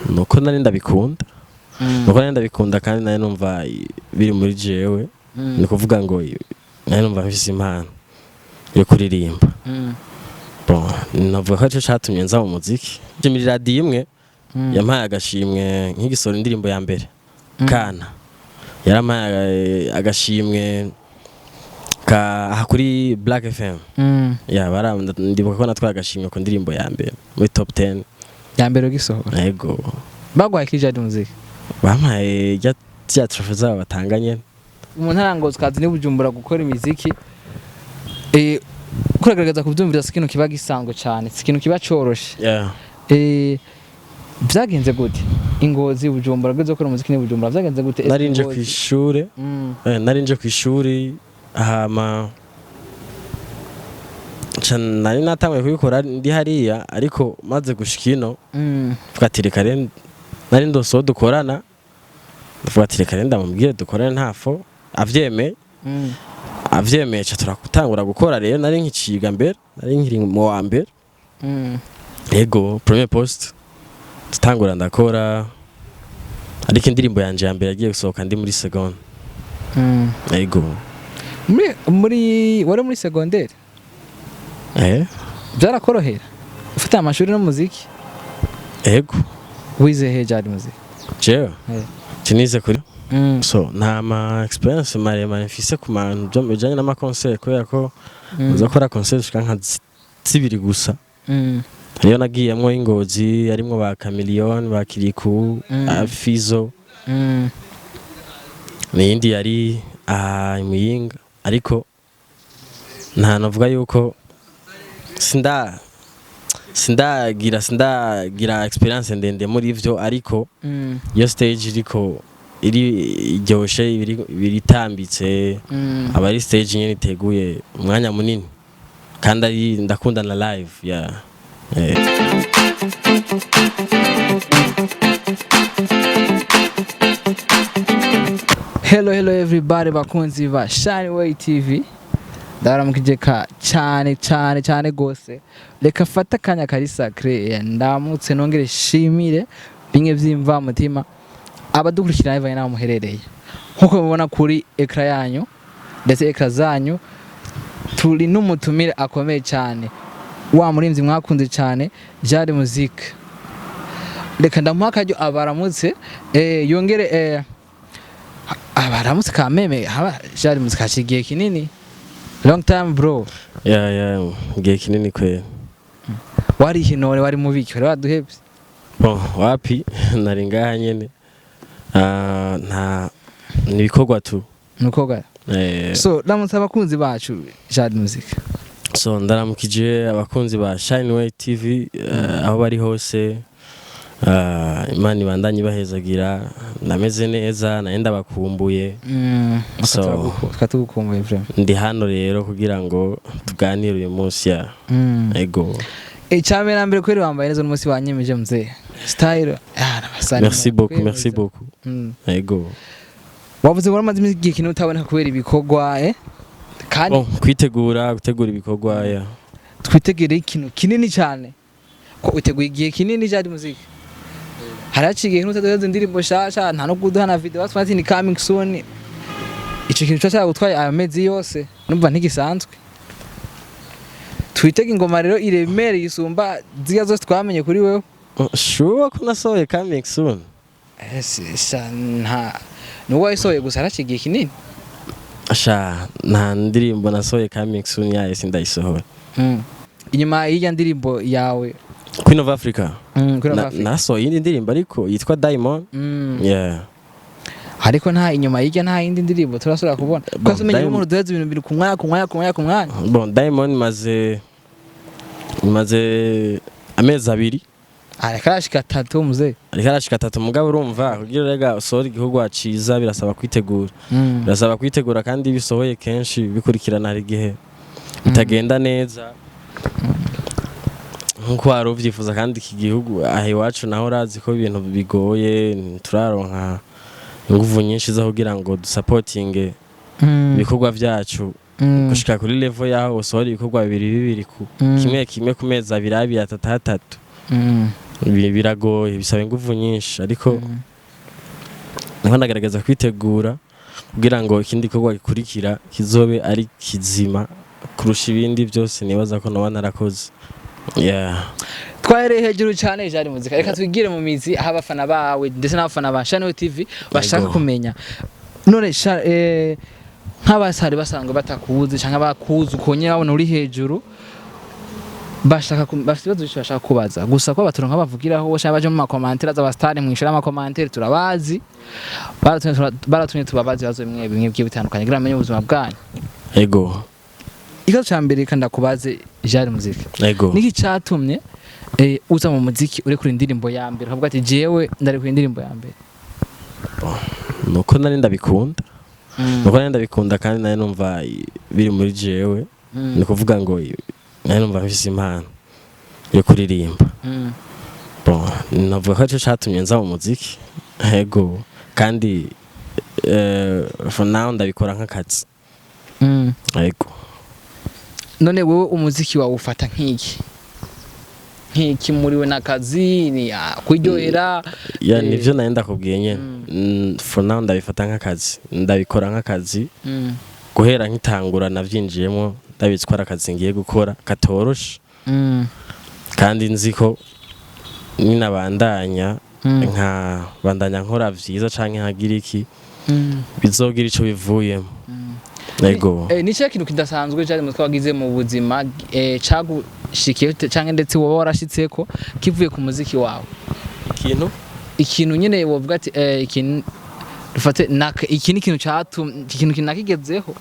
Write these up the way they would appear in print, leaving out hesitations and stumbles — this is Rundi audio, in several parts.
nuko nari ndabikunda nuko nari ndabikunda kandi nari numva biri muri jewe ni kuvuga ngo nari numva mfise impano yo kuririmba bon navuga ko cyo catumye nza mu muziki je muri radio imwe yampaye agashimwe nk'igisoro indirimbo ya mbere kana yarampaye agashimwe ka kuri Black FM ya ndibuka ko natwaye agashimwe ku ndirimbo ya mbere muri top 10 ya mbere gisohora yego bagwaye kijadi muziki bampaye ya trophy zabo batanganye umuntu arangoza kazi ni Bujumbura gukora imiziki kuragaragaza kubyumvira ikintu kiba gisanzwe cyane ikintu kiba coroshe byagenze gute Ingozi Bujumbura geze gukora umuziki ni Bujumbura byagenze gute narinje ku ishuri hama nari natanguye kubikora ndi hariya ariko maze gushikino tugatireka rero nari ndoso dukorana tugatireka rero ndamubwire dukorane ntafo avyemeye cha turakutangura gukora rero nari nkiciga mbere nari nkiri mu wa mbere yego premier post tutangura ndakora ariko indirimbo yanje ya mbere yagiye gusohoka ndi muri seconde yego wari muri secondaire byarakorohera ufite amashuri no muziki yego wize hejari muziki jewe tinize kuri so nta ma experience maremare mfise ku mantu byo bijanye n'ama concert kubera ko uza gukora concert shika nka zibiri gusa rero nagiyemwo Ingozi arimwo ba Chameleone ba Kiriku Fizo n'indi yari Muyinga ariko nta navuga yuko sindagira experience ndende muri ivyo ariko iyo stage iriko iryoshe biritambitse abari stage nyene iteguye umwanya munini kandi ari ndakunda na live Hello everybody bakunzi ba Shineway TV ndaramukije cyane gose reka fata kanya kari sacré ndamutse nongere shimire bimwe vyimva mutima abadukurikirana bavanye naho muherereye nkuko mubona kuri ekra yanyu ndetse ekra zanyu turi n'umutumire akomeye cyane wa murimvyi mwakunze cyane Jari Music reka ndamuha akaryo abaramutse yongere abaramutse kameme Jari Music hashigiye kinini long time bro ngiye kinini kwe wari hinore wari mubiki wari waduhebye bon wapi nari ngaha nyene nta nibikorwa tu nukoga so ndamutse abakunzi bacu Jari Music so ndaramukije abakunzi ba Shineway TV aho bari hose imana ibandanye bahezagira ndameze neza naenda bakumbuye so tukatukumbuye vraiment ndi hano rero kugira ngo tuganire uyu munsi ego icyamera mbere kweri wambaye neza umunsi wanyemeje mzee style merci beaucoup ego wavuze ngo amaze igihe kintu utabona kubera ibikorwa kandi gutegura ibikorwa twitegere ikintu kinini cyane ko uteguye igihe kinini Jari Music haracigiye kintu utadoze indirimbo shasha nta no kuduhana video batwati ni coming soon ico kintu cyo gutwaye amezi yose numva ntigisanzwe twitege ingoma rero iremere yisumba ziya zose twamenye kuri wewe sure ko nasohoye coming soon nta nuwo yasohoye gusa haracigiye kinini nta ndirimbo nasohoye coming soon yaye sindayisohora inyuma y'ijya ndirimbo yawe Queen of Africa nasohoye indi ndirimbo ariko yitwa Diamond ariko nta inyuma y'ijya nta yindi ndirimbo turasura kubona kwase umenye umuntu duheze ibintu biri ku mwanya bon Diamond maze amezi abiri arashika 3 muzee arashika 3 mugabo urumva kugira rega usohora igihugu aciza birasaba kwitegura kandi bisohoye kenshi bikurikirana hari gihe bitagenda neza nkuko warovyifuza kandi iki gihugu ahe iwacu naho razi ko ibintu bigoye turaronka inguvu nyinshi zo kugira ngo dusupportinge ibikorwa vyacu gushika kuri level yaho usohora ibikorwa bibiri kimwe ku mezi abiri 3 biragoye bisaba ingufu nyinshi ariko niho nagerageza kwitegura kugira ngo ikindi gikorwa gikurikira kizobe ari kizima kurusha ibindi byose nibaza ko nawe narakoze. Twahereye hejuru cyane Jari Muzika, reka twigire mu mizi aho abafana bawe ndetse n'abafana ba Shani TV bashaka kumenya none nk'abasari basanzwe batakuzi cyangwa bakuzi ukonye babona uri hejuru bashaka bashaka kubaza gusa ko abaturu nk'abavugiraho bashaka baje mu makomantere z'abastari mwishira amakomantere turabazi baratumye tubabazi bazo bimwe bitandukanye kugira amenye ubuzima bwanyu. Ego ikibazo cya mbere kandi ndakubaze Jari Muzika, niki cyatumye uza mu muziki uri kuri indirimbo ya mbere ukavuga ati jewe ndari kuri indirimbo ya mbere? Nuko nari ndabikunda kandi nari numva biri muri jewe, ni kuvuga ngo nari numva mfise impano yo kuririmba. Navuga ko cyo cyatumye nza mu muziki. Ego kandi for now ndabikora nk'akazi. Ego none wowe umuziki wawe ufata nk'iki muri we nakazi ni kuryohera? Nivyo nari ndakubwiye nyene, for now ndabifata nk'akazi, ndabikora nk'akazi. Guhera nkitangura navyinjiyemo ndabitswara akazi ngiye gukora katoroshe, kandi nzi ko ninabandanya bandanya nkora vyiza canke nkagira iki bizogira ico bivuyemo. Ego ni cyo kintu kidasanzwe Jari Muzika wagize mu buzima cagushikiye canke ndetse wowe warashitseko kivuye ku muziki wawe? Ikintu nyene wovuga ati ikintu dufate iki ni ikintu ikintu kinakigezeho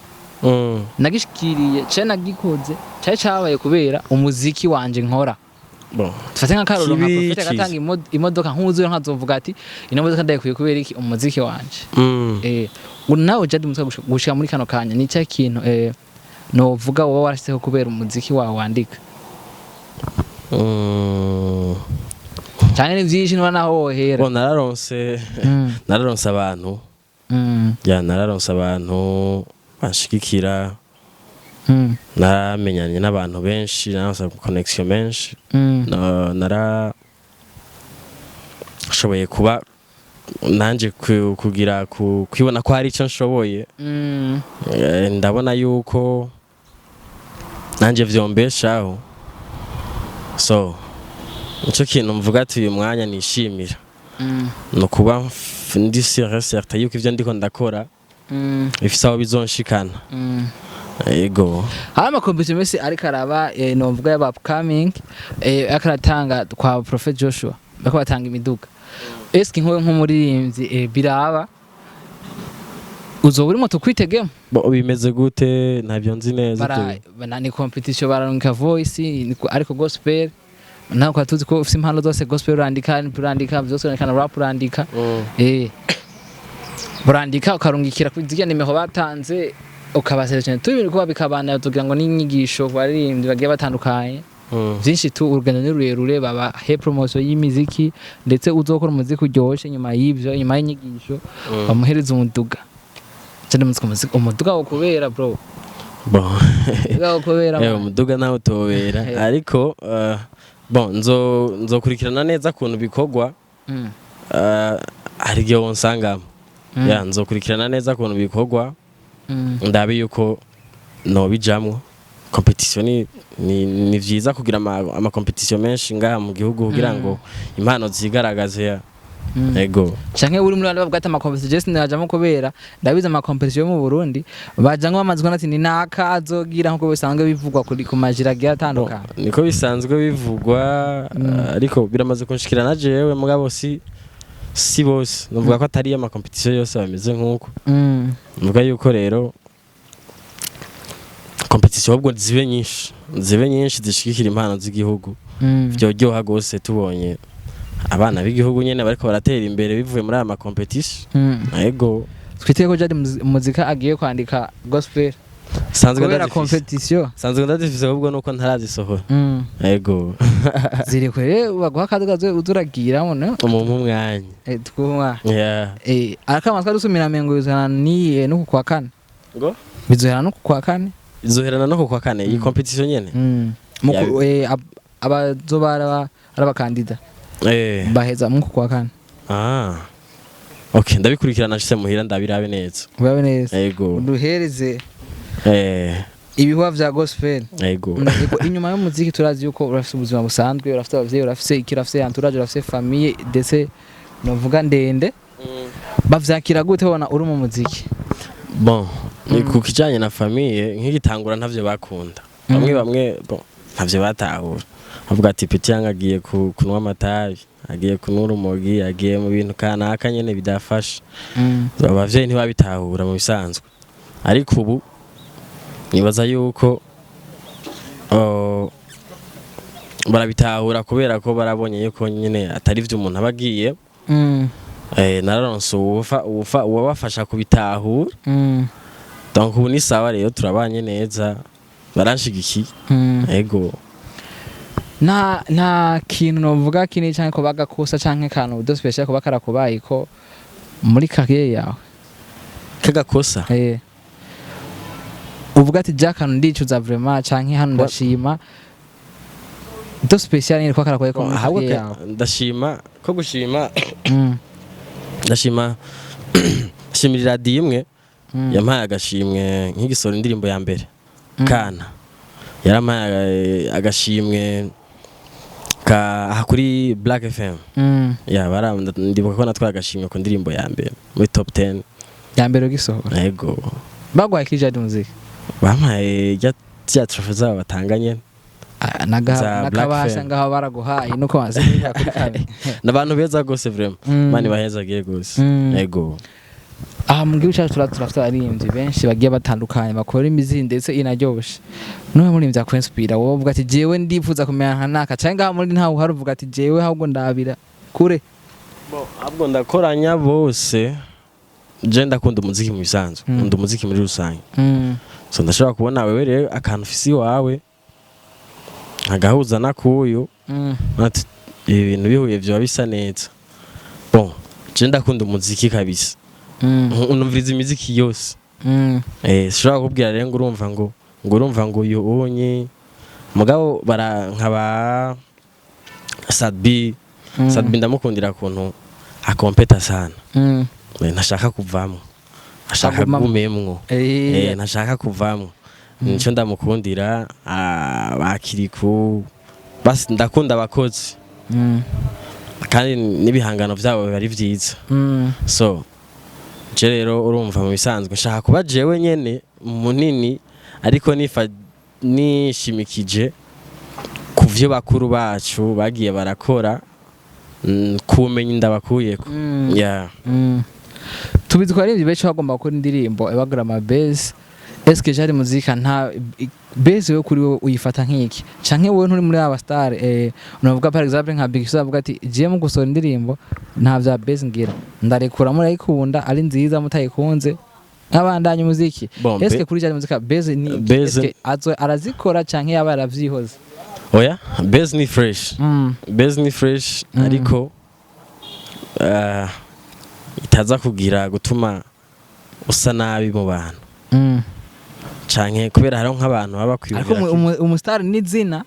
nagishikiriye cyane nagikoze cyabaye kubera umuziki wanje nkora. Dufate nka Karolo nka Prophet gatanga imodoka nk'uzuye nkazovuga ati ino modoka ndayikuye kubera iki umuziki wanje. Nawe Jari Muzika gushika muri kano kanya ni cyo kintu novuga wowe warashyizeho kubera umuziki wawe wandika? Cyane ni byinshi niba naho wohera. Nararonse abantu nararonse abantu bashigikira, naramenyanye n'abantu benshi, naronse connection menshi, narashoboye kuba nanje kugira kwibona ko hari icyo nshoboye. Ndabona yuko nanje vyombeshaho, so icyo kintu mvuga ati uyu mwanya nishimira no kuba ndi certain yuko ivyo ndiko ndakora bifise aho bizonshikana. Ego ama competition mesi ariko araba novuga y'aba upcoming akaratanga kwa Prophet Joshua bako batanga imiduga. Eski nk'umuririmbyi biraba uzo buri moto kwitegemo bimeze gute? Ntabyo nzi neza. Ni competition baranka voice ariko gospel naho kwa tuzi ko ufite impano zose, gospel urandika byose urandika na rap urandika. Burandika ukarungikira kuziga nimeho batanze ukabaselectiona tubiri kuba bikabana tugira ngo n'inyigisho baririmbyi bagiye batandukanye byinshi tu urugendo n'ururerure baba he promotion y'imiziki ndetse uzokora umuziki uryoshye nyuma y'ibyo nyuma y'inyigisho bamuhereza umuduga. Cyane umuduga wo kubera bro umuduga nawe utobera ariko nzokurikirana neza kuntu bikorwa. Hari igihe wonsangamo nzokurikirana neza kuntu bikorwa, ndabe yuko nobijamwo. Competition ni vyiza kugira ama competition menshi ngaha mu gihugu kugira ngo impano zigaragaze. Ego canke uri muri bavuga ati ama competition just najamo kubera ndabiza ama competition mu Burundi bajango bamazwe nati ni naka azogira nkuko bisanzwe bivugwa kuri ku majira atandukanye. Niko bisanzwe bivugwa ariko biramaze kunshikira na jewe mugabo si bose nuvuga ko atari ama competition yose bameze nkuko. Nuvuga yuko rero competition ahubwo zibe nyinshi zishikira impano z'igihugu. Byoryoha gose tubonye abana b'igihugu nyene bariko baratera imbere bivuye muri aya ma competition. Ego twiteye ko Jari Muzika agiye kwandika gospel sanzwe ndazifise competition sanzwe ndazifise ahubwo nuko ntarazisohora. Ego ziri kwere baguha kadugaze uzuragira mone mu mwanya twumwa akamatwa dusumira mengo yuzana ni no kwa kane ngo bizohera no kwa kane izoherana no kwa kane iyi competition nyene abazobara arabakandida baheza mu kwa kane. Okay, ndabikurikirana nshitse muhira ndabirabe neza. Urabe neza. Yego. Duhereze ibihuha vya gospel. Yego. Inyuma y'umuziki turazi yuko urafite ubuzima busanzwe, urafite abavyeyi, urafite ikirafite entourage, urafite famille ndetse novuga ndende. Bavyakira gute bona uri mu muziki? Bon, ku kijanye na famille nk'igitangura ntavyo bakunda. Bamwe bon ntavyo batahura. Avuga ati Petit yanga agiye kunwa amatabi, agiye kunwa urumogi, agiye mu bintu kanaka nyene bidafasha. Abavyeyi ntibabitahura mu bisanzwe. Ariko ubu nibaza yuko barabitahura kubera ko barabonye yuko nyene atari vyo umuntu abagiye. Nararonse uwabafasha kubitahura. Donc ubu ni sawa rero turabanye neza baranshigikiye. Yego. Nta kintu novuga kini cyane ko bagakosa canke kantu do special ko bakarakubaye ko muri carrière yawe kagakosa uvuga ati Jackano ndicuza vraiment canke hano ndashima do special ni ko karakubaye ko muri carrière yawe ndashima ko gushima ndashima shimirira radio imwe yampaye agashimwe nk'igisoro indirimbo ya mbere kana yarampaye agashimwe kuri Black FM. Ndibuka ko natwaye agashimwe ku ndirimbo ya mbere muri top 10 ya mbere gisohora. Yego. Bagwaye kijadi muziki. Bampaye ya trophy zabo batanganye. Nakabasha ngaho baraguhaye nuko wazimira kuri kane. Nabantu beza gose vraiment. Mani baheza giye gose. Yego. Mu gihugu cyacu turafite abaririmbyi benshi bagiye batandukanye bakora imiziki ndetse inaryoshe. None muri mvya kwinspira wowe uvuga ati jewe ndifuza kumenya nka naka cyangwa muri ntawe hari uvuga ati jewe ahubwo ndabira kure. Ahubwo ndakoranya bose. Je ndakunda umuziki mu bisanzwe. Nkunda umuziki muri rusange. So ndashobora kubona wewe rero akantu ufisi wawe agahuza nakuyo. Ati ibintu bihuye byo bisa neza. Bon, je ndakunda umuziki kabisa. Unumviriza imiziki yose. Shobora kubwira rero ngo urumva ngo uyu unyi mugabo bara nkaba Sadbi ndamukundira kuntu akompeta sana. Ntashaka kuvamo. Ashaka gumemwo. Ntashaka kuvamo. Nico ndamukundira bakiriku basi ndakunda abakozi. Kandi nibihangano byabo bari vyiza. So je rero urumva mu bisanzwe nshaka kuba jewe nyene munini ariko nishimikije kuvyo bakuru bacu bagiye barakora kumenye ndabakuyeko. Tubizi ko ari ibyo becho bagomba gukora indirimbo ebagura ama base. Est-ce que jari muzika nta base yo kuri wowe uyifata nk'iki canke wowe nturi muri aba star unavuga par exemple nka Big Fizzo avuga ati je mu gusora indirimbo nta vya base ngira ndarekura muri ayikunda ari nziza mutayikunze nk'abandanye umuziki. Est-ce que kuri jari muzika base ni est-ce que arazikora canke yaba yaravyihoze? Oya base ni fresh. Base ni fresh ariko itaza kugira gutuma usa nabi mu bantu. Canke kubera haro nk'abantu baba kwibira. Ariko umustar ni zina.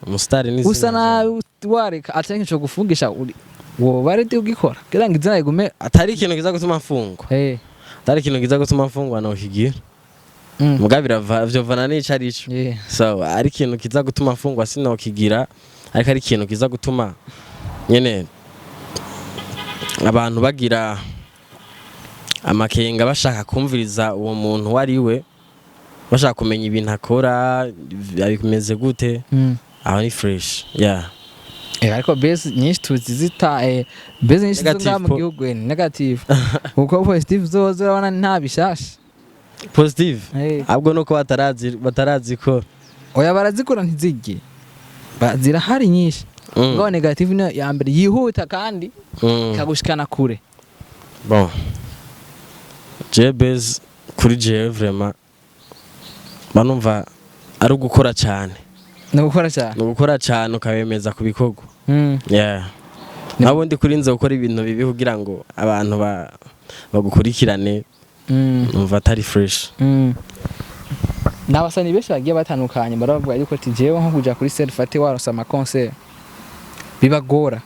Usa nabi wareka atanke cyo gufungisha wo barete ugikora. Kira ngizina igume atari ikintu kiza gutuma mfungwa. Atari ikintu kiza gutuma mfungwa no kigira. Mugabira vyo vana ni carico. So ari ikintu kiza gutuma mfungwa sino kigira ariko ari ikintu kiza gutuma nyene abantu bagira amakenga bashaka kumviriza uwo muntu wari we bashaka kumenya ibintu akora abimeze gute. Aho ni fresh. Ariko base nyinshi tuzizita base nyinshi zonga mu gihugu ni negative. Uko positive zozo urabona nta bishasha. Positive ahubwo nuko batarazi ko oya barazikora ntizige bazira hari nyinshi. Ngo negative ni ya mbere yihuta kandi kagushikana kure. Bon Jebez kuri je vraiment banumva ari ugukora cyane. Nugukora cyane ukabemeza kubikorwa. Nabundi kurinze gukora ibintu bibi kugira ngo abantu bagukurikirane. Numva atari fresh. Nabasani besha bagiye batandukanye baravuga yuko ati jewe nko kuja kuri self ate warosa ama concert bibagora.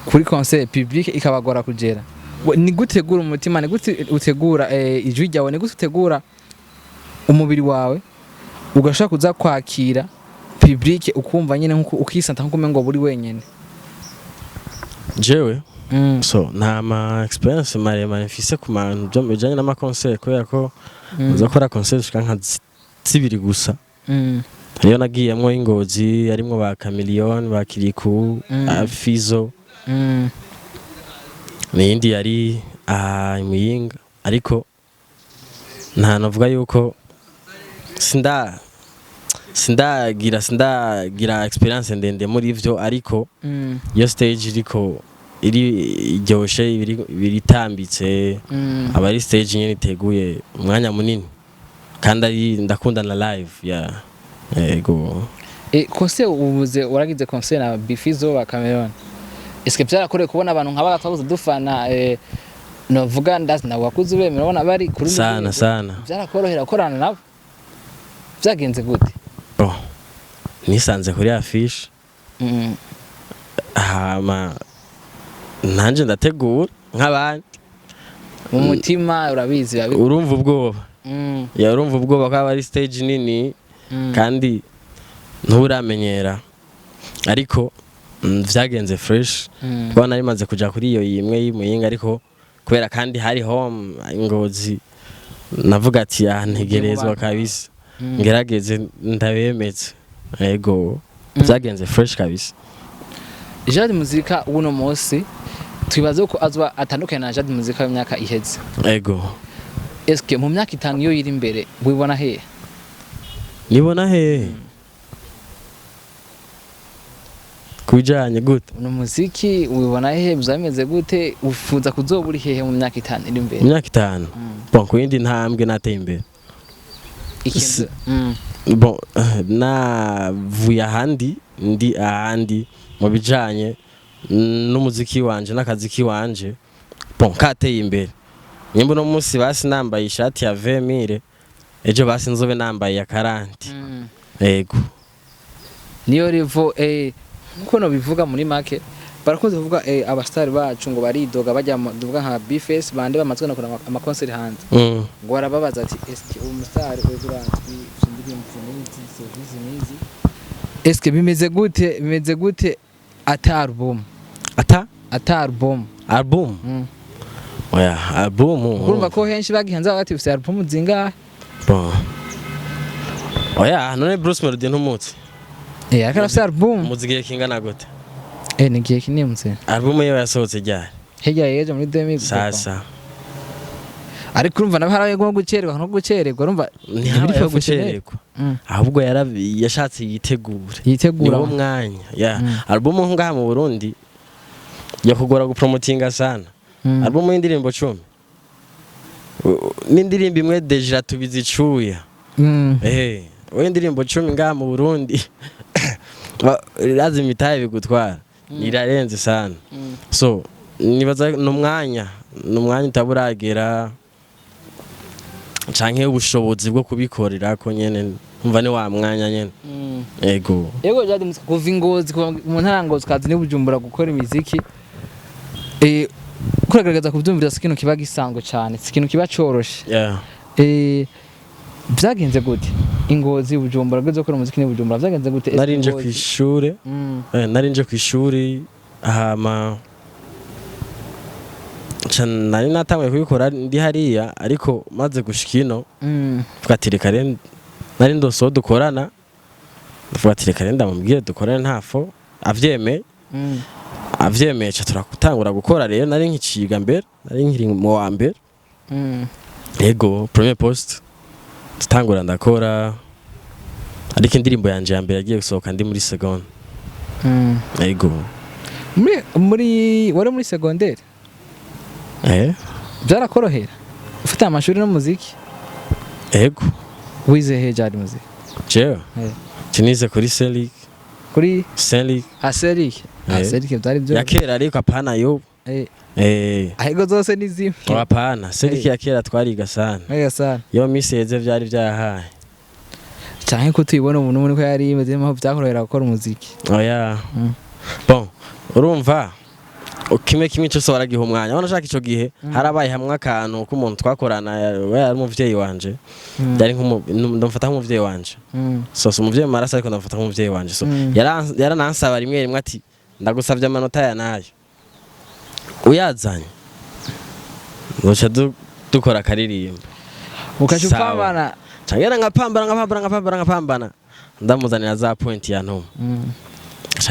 kuri concert public ikabagora kugera ni gute utegura umutima ni gute utegura ijwi ryawe ni gute utegura umubiri wawe ugashaka kuza kwakira public ukumva nyine nkuko ukisanta nkuko umengo buri wenyene jewe so nta ma experience maremare mfise ku mantu byo bijanye n'ama concert kubera ko uzakora concert shika nka zibiri gusa Iyo nagiyemwo Ingozi arimwo ba Chameleone ba Kiriku Fizo n'indi yari Muyinga ariko nta navuga yuko sindagira experience ndende muri ivyo ariko iyo stage iriko iryoshe biritambitse abari stage nyene iteguye umwanya munini kandi ari ndakunda na live ya ego concert ubuze waragize concert na Bifizo ba Chameleone eske byarakoreye kubona abantu nk'aba gatabuze dufana novuga ndazi nawe wakuze bemera ubona bari kuri sana byarakorohera korana nabo byagenze gute nisanze kuri affiche hama nanje ndategura nk'abandi mu mutima urabizi urumva ubwoba ya urumva ubwoba ko ari stage nini kandi nturamenyera ariko vyagenze fresh kuko nari maze kuja kuri iyo yimwe y'Imuyinga ariko kubera kandi hari home Ingozi navuga ati ntegerezwa kabisa ngerageze ndabemetse ego vyagenze fresh kabisa Jade Muzika uno munsi twibaze ko azwa atandukanye na Jade Muzika y'imyaka iheze ego eske mu myaka 5 yo iri imbere wibona he nibona he kujanye gute uno muziki wibona he bizameze gute ufuza kuzoburi hehe mu myaka 5 iri imbere mu myaka 5 bon kwindi ntambwe nateye imbere bon navuye ahandi ndi ahandi mu bijanye n'umuziki wanje n'akaziki wanje bon kateye imbere nyimbo no munsi basi nambaye ishati ya 20000 ejo basi nzobe nambaye ya 40 ego niyo revo nkuko no bivuga muri make barakunze kuvuga abastari bacu ngo baridoga bajya duvuga nka Bface bande bamazwe no kora ama concert hanze ngo barababaza ati eske umustar wezuratwi sindirimbo service nizi eske bimeze gute ata album oya album urumva ko henshi bagihanze bati ufite album zingahe bon oya none Bruce Melody ntumutse akarafite album muzigiye kingana gute nigiye kinimutse album yo yasohotse ryari hejya yeje muri 2000 sasa ariko urumva nabaharaye go gucererwa urumva ntibiri gucererwa ahubwo yashatse yitegura niwo mwanya album ngaha mu Burundi yakugora gupromotinga sana album y'indirimbo 10 n'indirimbo imwe deja tubizicuya we indirimbo 10 ngaha mu Burundi lazima itaye bigutwara irarenze sana so nibaza n'umwanya utaburagera canke ubushobozi bwo kubikorera ko nyene umva ni wa mwanya nyene ego Jade Muzika kuva Ingozi mu ntarangozi kazi ni Bujumbura gukora imiziki kugerageza kubyumvira ikintu kiba gisanzwe cyane ikintu kiba coroshe byagenze gute Ingozi Bujumbura geze gukora umuziki ni Bujumbura byagenze gute narinje kwishuri hama nari natanguye kubikora ndi hariya ariko maze gushikino tugatireka nari ndoso dukorana tugatireka ndamubwiye dukorane ntafo avyemeye cha turakutangura gukora rero nari nkiciga mbere nari nkiri mu wa mbere ego premier post tutangura ndakora ariko indirimbo yanje ya mbere yagiye gusohoka ndi muri seconde ego wari muri secondaire byarakorohera ufite amashuri no muziki ego wize he Jade Muzika jewe tinize kuri Selic Selic byari byo yakera ariko apana yo ahego zose nizimwe apana Selic yakera twariga sana yo miseze byari byahaye cyane ko tuyibona umuntu muri ko yari imeze mpamvu byakorohera gukora umuziki oya bon urumva kimwe cyose waragiha umwanya abona shaka ico gihe harabaye hamwe akantu k'umuntu twakorana yari umuvyeyi wanje yari ndamufata nk'umuvyeyi wanje so umuvyeyi marasa ariko ndamufata nk'umuvyeyi wanje so yaranansaba rimwe ati ndagusavye amanota ya nayo uyazanye ngoca dukora karirimbo ukashupambana cyangwa nkapambana ndamuzanira za point ya ntuma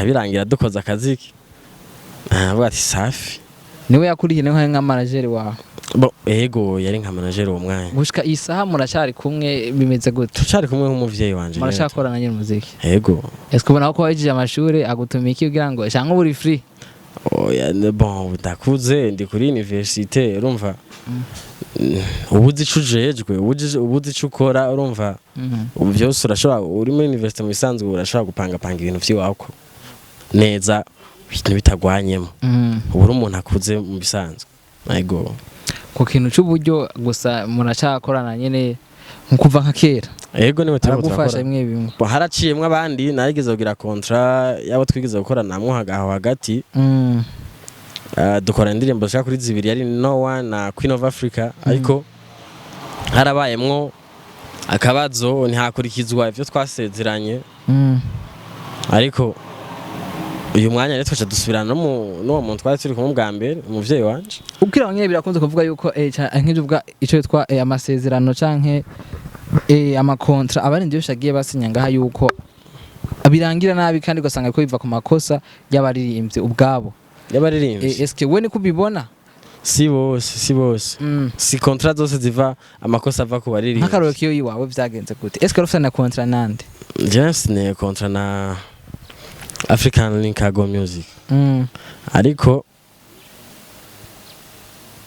birangira dukoze akaziki avuga ati safi niwe yakuriye nka manager wawe ego yari nka manager uwo mwanya gushika isaha muracari kumwe bimeze gute tucari kumwe nk'umuvyeyi wanje muracakorana nyine muziki ego est-ce que ubona ko wajije amashuri agutumika iki kugira ngo cyangwa buri free oya bon ndakuze ndi kuri université urumva ubuzi cujejwe ubuzi cukora urumva ubu byose urashobora uri muri université mu bisanzwe urashobora gupanga ibintu vy'iwako neza bitagwanyemo ubura umuntu akuze mu bisanzwe ego ku kintu cy'uburyo gusa muracakorana nyene nkuva nka kera ego niwe turagufasha imwe bimwe haraciyemwe abandi narigeze kugira contrat yabo twigize gukora namwe hagati dukora indirimbo zishaka kuri zibiri yari No One na Queen of Africa ariko harabayemwo akabazo ntihakurikizwa ivyo twasezeranye ariko uyu mwanya rero twacha dusubirana no muntu twari turi kumwe bwa mbere umuvyeyi wanje ubwira abanye birakunze kuvuga yuko nk'ivyo bwa ico yitwa amasezerano canke amakontra abarindi yose agiye basinya ngaha yuko birangira nabi kandi gasanga ko biva ku makosa y'abaririmbye ubwabo est-ce que we ni kubibona si bose si contrat zose ziva amakosa ava ku baririmbye nk'akaroro kiyo yiwawe vyagenze gute est-ce que rufite na contrat nande just ne contrat na African Link Cargo Music ariko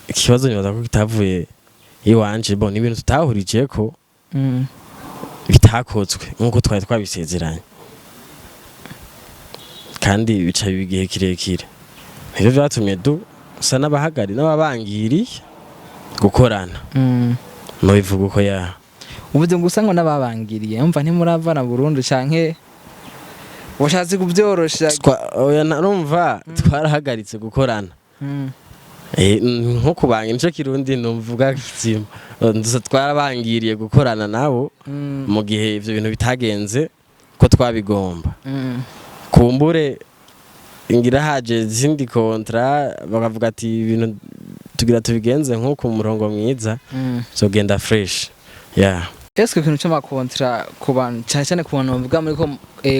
ikibazo nibaza ko kitavuye iwanje bon ibintu tutahurije ko bitakotswe nkuko twari twabisezeranye kandi bica bigihe kirekire rero vyatumye dusa n'abahagari n'ababangiri gukorana no bivuga uko ya ubuze ngo usango n'ababangiriye umva ntimuravana Burundi canke washatse kubyorosha oya narumva twarahagaritse gukorana nko kubanga nico kirundi numvuga kizima ndusa twarabangiriye gukorana nabo mu gihe ivyo bintu bitagenze ko twabigomba kumbure ingira haje zindi kontra bakavuga ati ibintu tugira tubigenze nko ku murongo mwiza so genda fresh est-ce que kintu cy'amakontra ku bantu cyane ku bantu bavuga muri ko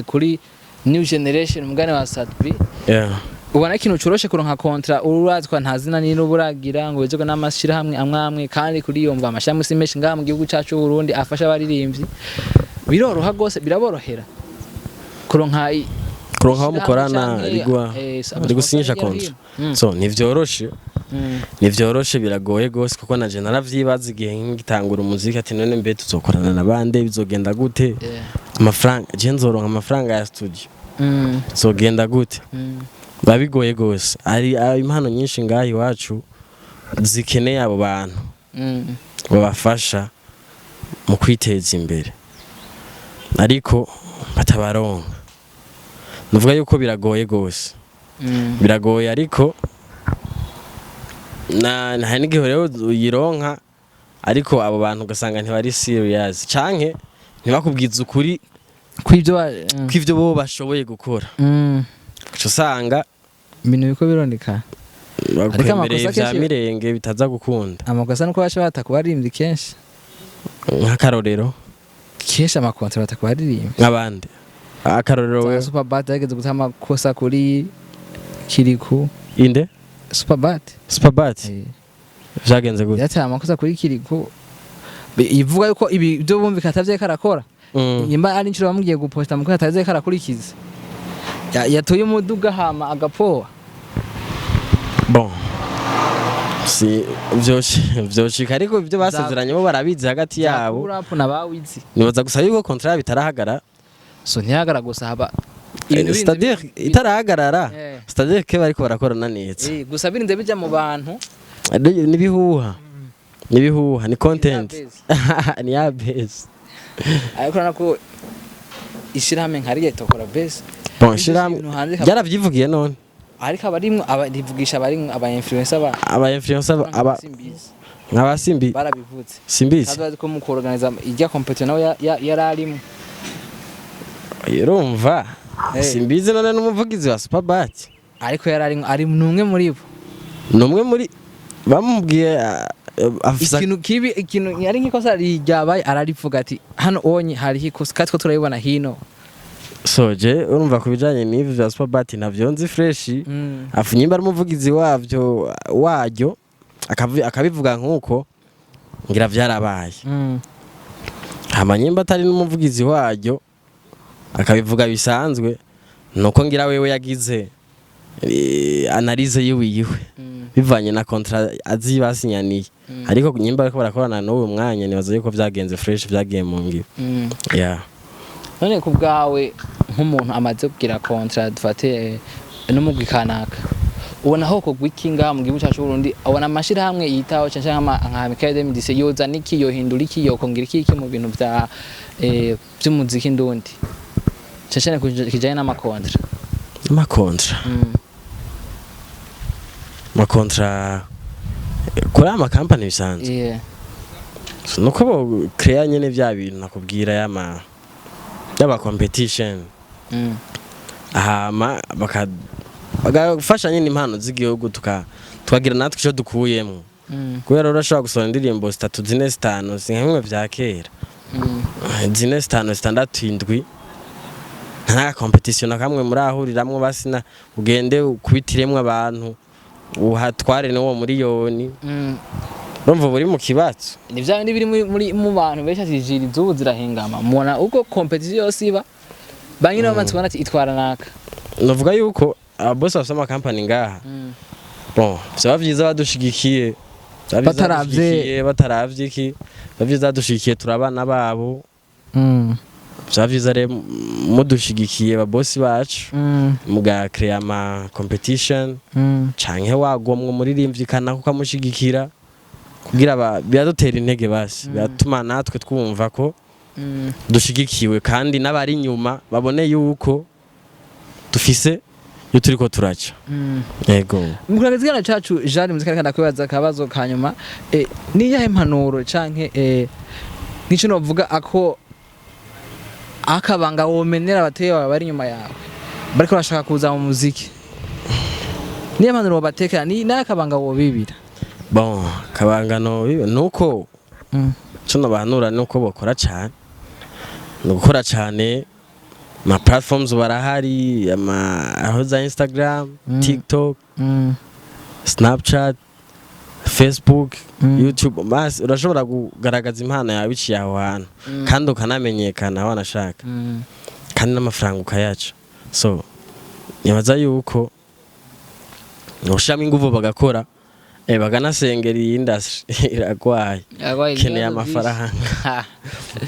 kuri new generation mugane wa Satbi ubona ikintu coroshe kuronka kontra urazwa ntazina n'ino buragira ngo bezoga n'amashira hamwe amwamwe kandi kuri yomva amashamwe simeshi ngaha mu gihugu cyacu Burundi afasha abaririmbyi biroroha gose biraborohera kuronka aho mukorana rigusinyisha kontra so nivyoroshe biragoye gose kuko naje naravyibaza igihe ngitangura umuziki ati none mbe tuzokorana nabande bizogenda gute amafaranga je nzoronka amafaranga ya studio zogenda gute babigoye gose ari impano nyinshi ngaho iwacu zikeneye abo bantu babafasha mu kwiteza imbere ariko batabaronka nuvuga yuko biragoye gose biragoye ariko nta n'igihe rero uyironka ariko abo bantu ugasanga ntibari serious canke ntibakubwiza ukuri kw'ivyo bo bashoboye gukora cyo usanga ibintu biko birondeka ariko amakosa vya mirenge bitaza gukunda amakosa nuko bacha batakubarimbye kenshi nk'akarorero kenshi amakontra batakubarimbye nk'abandi akarorero we Superbad yageze gutama amakosa kuri Kiriku inde Superbad vyagenze gute yatama amakosa kuri Kiriku ivuga yuko ibi byo bumvika atavye karakora imba ari inciro bamugiye guposta muko atavye karakurikiza yatoye umuduga hama agapoa bon si vyoshika ariko ibyo basezeranye bo barabizi hagati yabo urapu nabawizi nibaza gusa yuko contrat bitarahagara so ntihagara gusa haba c'est-à-dire itarahagarara c'est-à-dire que bariko barakorana neza gusa birinze bija mu bantu nibihuha ni content ni ya base ariko nako ishirahamwe nkariye tokora base bon ishirahamwe yaravyivugiye none ariko abarimwe abarivugisha abarimwe aba influencer aba nkaba simbi barabivutse simbizi kazo ko mu organize ijya competition nawe yararimo urumva simbizi none n'umuvugizi wa Superbat ariko ari numwe muri bo numwe muri bamubwiye afisa ikintu yari nk'ikosa ryabaye ararivuga ati hano onye hari ikosa katwo turabibona hino soje urumva kubijanye n'ivi bya Superbat navyo nzi fresh afunyimba ari umuvugizi waryo akabivuga nkuko ngira vyarabaye amanyimba atari n'umuvugizi waryo akabivuga bisanzwe nuko ngira wewe yagize analyse yiwe bivanye na contrat azibasinyaniye ariko nyimba ariko barakorana n'uwo mwanya nibaza yuko vyagenze fresh vyagiye mu ngiro none ku bwawe nk'umuntu amaze kugira contrat dufate n'umugwi kanaka ubona ho ko gwikinga mu gihugu cyacu Burundi abona amashira hamwe yitaho cyangwa nka Academy dise yoza niki yo hindura iki yo kongira iki mu bintu bya by'umuziki ndundi cyane kijanye n'amakontra makontra kuri ama company bisanzwe nuko bo create nyene vya bintu nakubwira yaba competition ahama bagafasha nyine impano z'igihugu tukagira natwe icyo dukuyemo kubera urashobora gusohora indirimbo 3 zine 5 sinkamwe vya kera zine 5 6 7 nta competition nakamwe muri ahuriramwe basina ugende kubitiremwe abantu uhatware n'uwo miliyoni urumva buri mu kibatso ni bya bindi biri mu bantu besha tijiri zubu zirahengama mubona uko competition yose iba banyine bamanze kubona ati itwara naka navuga yuko abosi bafite company ngaha bon byaba byiza badushigikiye bataravye iki bavyiza badushigikiye turabana babo byaba byiza re mudushigikiye babosi bacu muga create ama competition canke wagomwe muririmvyikana kuko amushigikira kugira biradutera intege basi biratuma natwe twumva ko dushigikiwe kandi n'abari nyuma babone yuko dufise yo turiko turaca yego mukuragizigana cacu Jean muzika kandi akwibaza kabazo kanyuma ni yahe impanuro canke nico novuga ako akabanga womenera abateye bari nyuma yawe bariko bashaka kuza mu muziki ni impanuro batekera ni nakabanga wo bibira bon kabanga no nuko cyo bahanura nuko bakora cyane no gukora cyane ma platforms barahari aho za Instagram TikTok Snapchat Facebook YouTube mas urashobora kugaragaza impano yawe biciye aho hantu kandi ukanamenyekana wanashaka kandi n'amafaranga ukayaca so nibaza yuko ushami inguvu bagakora baganasengera iyi industry iragwaye keneye amafaranga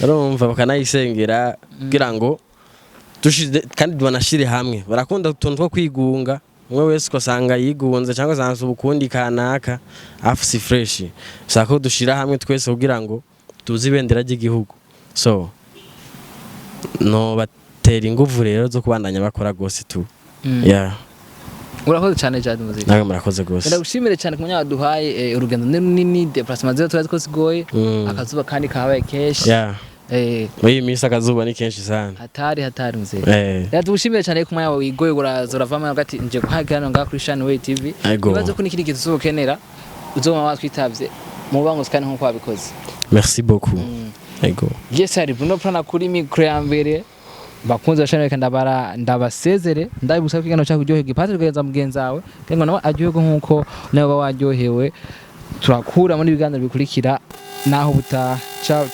urumva bakanayisengera kugira ngo dushize kandi banashire hamwe barakunda utuntu two kwigunga umwe wese kosanga yigunze cyangwa sanze ubukundi kanaka afisi fresh sako dushira hamwe twese kugira ngo tuzi bendera ry'igihugu so no batera inguvu rero zo kubandanya bakora gose tu urakoze cyane cyane muziki nawe murakoze gose ndagushimire cyane kumenya waduhaye urugendo nini déplacement zetu twazi ko sigoye akazuba kandi kabaye keshi muri misa akazuba ni kenshi sana hatari muziki ndagushimire cyane kumenya wigoye urazovamo hagati nje guhagana ngaha kuri Shanway TV nibazo ko nikiri kizukenera uzoma watwitavye mu bango skani nko kwabikoze merci beaucoup ego yes ari buno plana kuri micro ya mbere bakunze bashane kandi ndabasezere ndabusaba kigano cyo kuryohega ipatire kugeza mugenzawe ngo nawe aryohego nkuko nawe waryohewe turakura muri biganiro bikurikira naho buta ciao